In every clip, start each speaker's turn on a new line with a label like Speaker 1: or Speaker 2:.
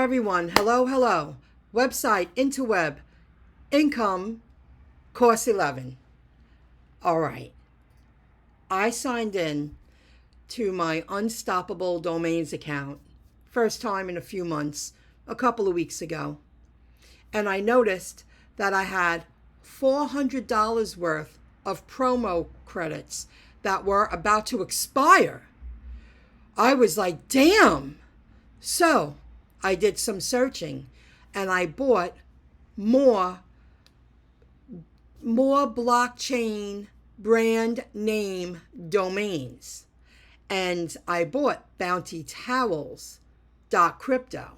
Speaker 1: Everyone, hello. Website, InterWeb, income, course 11. All right. I signed in to my Unstoppable Domains account, first time in a few months, a couple of weeks ago. And I noticed that I had $400 worth of promo credits that were about to expire. I was like, damn. So I did some searching and I bought more blockchain brand name domains. And I bought bountytowels.crypto.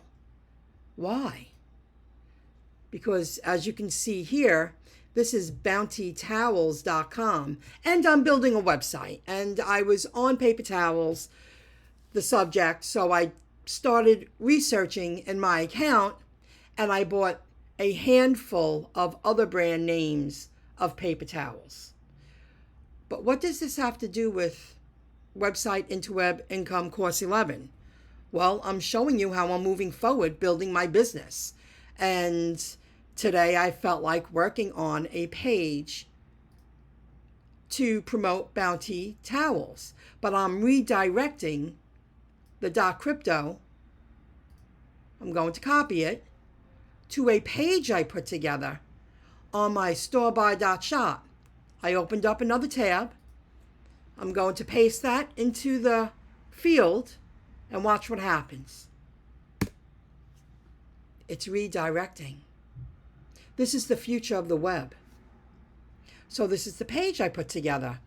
Speaker 1: Why? Because as you can see here, this is bountytowels.com, and I'm building a website, and I was on paper towels, the subject, so I started researching in my account, and I bought a handful of other brand names of paper towels. But what does this have to do with website, InterWeb, income, course 11? Well, I'm showing you how I'm moving forward building my business. And today I felt like working on a page to promote Bounty Towels, but I'm redirecting the .crypto. I'm going to copy it to a page I put together on my storebuy.shop. I opened up another tab. I'm going to paste that into the field and watch what happens. It's redirecting. This is the future of the web. So this is the page I put together.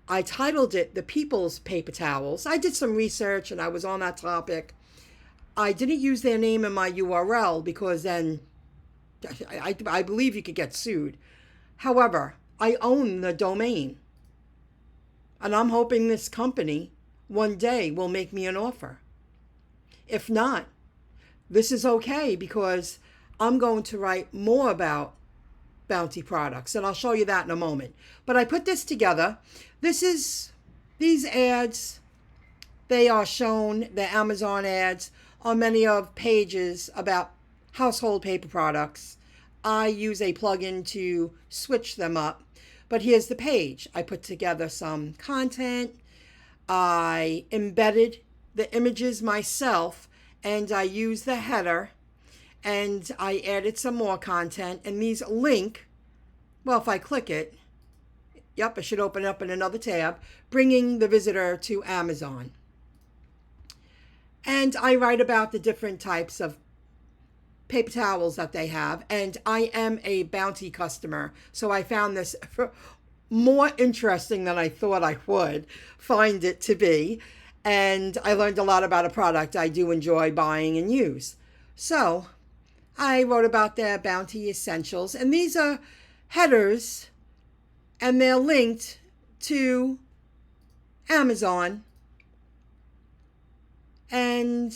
Speaker 1: I titled it The People's Paper Towels. I did some research and I was on that topic. I didn't use their name in my URL because then I believe you could get sued. However, I own the domain. And I'm hoping this company one day will make me an offer. If not, this is okay because I'm going to write more about Bounty products, and I'll show you that in a moment. But I put this together. These ads, they are shown, the Amazon ads, on many of pages about household paper products. I use a plugin to switch them up. But here's the page. I put together some content. I embedded the images myself, and I used the header, and I added some more content. And these link, well, if I click it, yep, it should open up in another tab, bringing the visitor to Amazon. And I write about the different types of paper towels that they have. And I am a Bounty customer, so I found this more interesting than I thought I would find it to be. And I learned a lot about a product I do enjoy buying and use. So I wrote about their Bounty Essentials, and these are headers, and they're linked to Amazon. And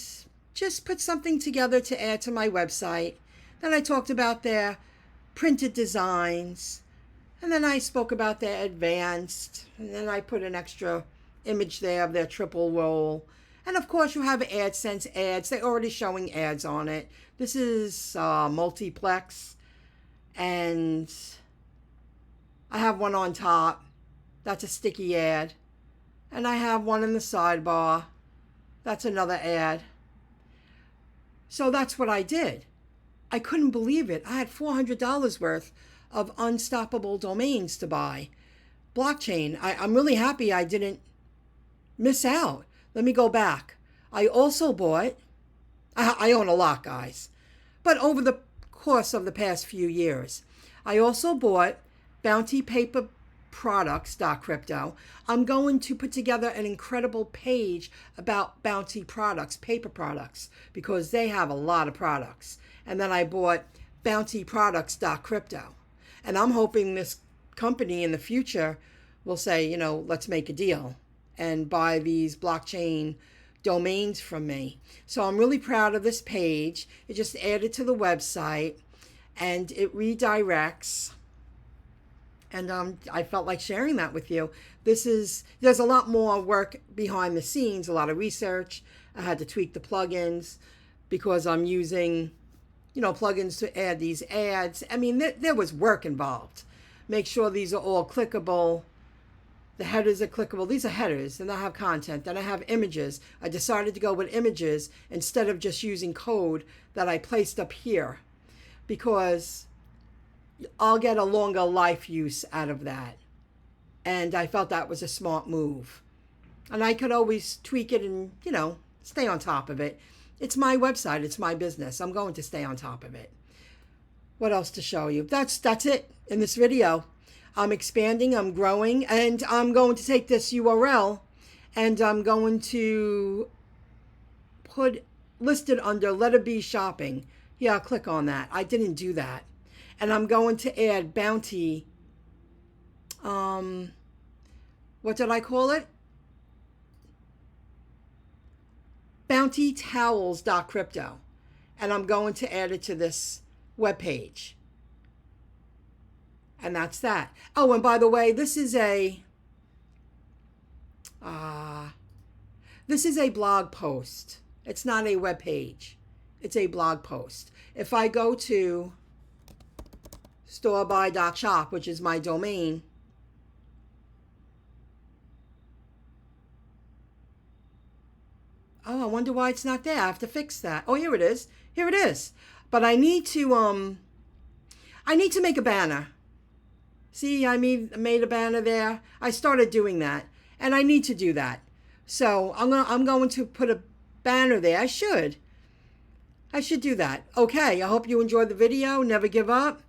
Speaker 1: just put something together to add to my website. Then I talked about their printed designs, and then I spoke about their advanced, and then I put an extra image there of their triple roll. And of course you have AdSense ads. They're already showing ads on it. This is multiplex, and I have one on top. That's a sticky ad. And I have one in the sidebar. That's another ad. So that's what I did. I couldn't believe it. I had $400 worth of unstoppable domains to buy. Blockchain. I'm really happy I didn't miss out. Let me go back. I also bought, I own a lot, guys, but over the course of the past few years, I also bought Bounty Paper Products.crypto. I'm going to put together an incredible page about Bounty products, paper products, because they have a lot of products. And then I bought bountyproducts.crypto. And I'm hoping this company in the future will say, let's make a deal and buy these blockchain domains from me. So I'm really proud of this page. It just added to the website, and it redirects. And I felt like sharing that with you. There's a lot more work behind the scenes, a lot of research. I had to tweak the plugins, because I'm using, plugins to add these ads. I mean, there was work involved. Make sure these are all clickable. The headers are clickable. These are headers, and I have content. Then I have images. I decided to go with images instead of just using code that I placed up here, because I'll get a longer life use out of that. And I felt that was a smart move. And I could always tweak it and, stay on top of it. It's my website. It's my business. I'm going to stay on top of it. What else to show you? That's it in this video. I'm expanding, I'm growing, and I'm going to take this URL and I'm going to list it under letter B shopping. Yeah, I'll click on that. I didn't do that. And I'm going to add bounty. What did I call it? BountyTowels.crypto. And I'm going to add it to this webpage. And that's that. Oh, and by the way, this is a blog post. It's not a web page. It's a blog post. If I go to storebuy.shop, which is my domain, oh, I wonder why it's not there. I have to fix that. Oh, here it is. Here it is. But I need to make a banner. See, I made a banner there. I started doing that, and I need to do that. So I'm going to put a banner there. I should do that. Okay, I hope you enjoyed the video. Never give up.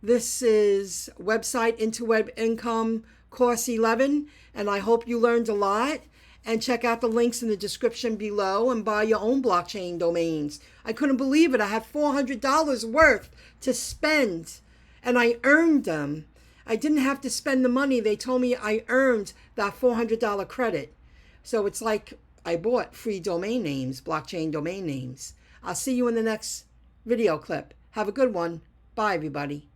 Speaker 1: This is website InterWeb Income Course 11, and I hope you learned a lot. And check out the links in the description below and buy your own blockchain domains. I couldn't believe it. I had $400 worth to spend, and I earned them. I didn't have to spend the money. They told me I earned that $400 credit. So it's like I bought free domain names, blockchain domain names. I'll see you in the next video clip. Have a good one. Bye, everybody.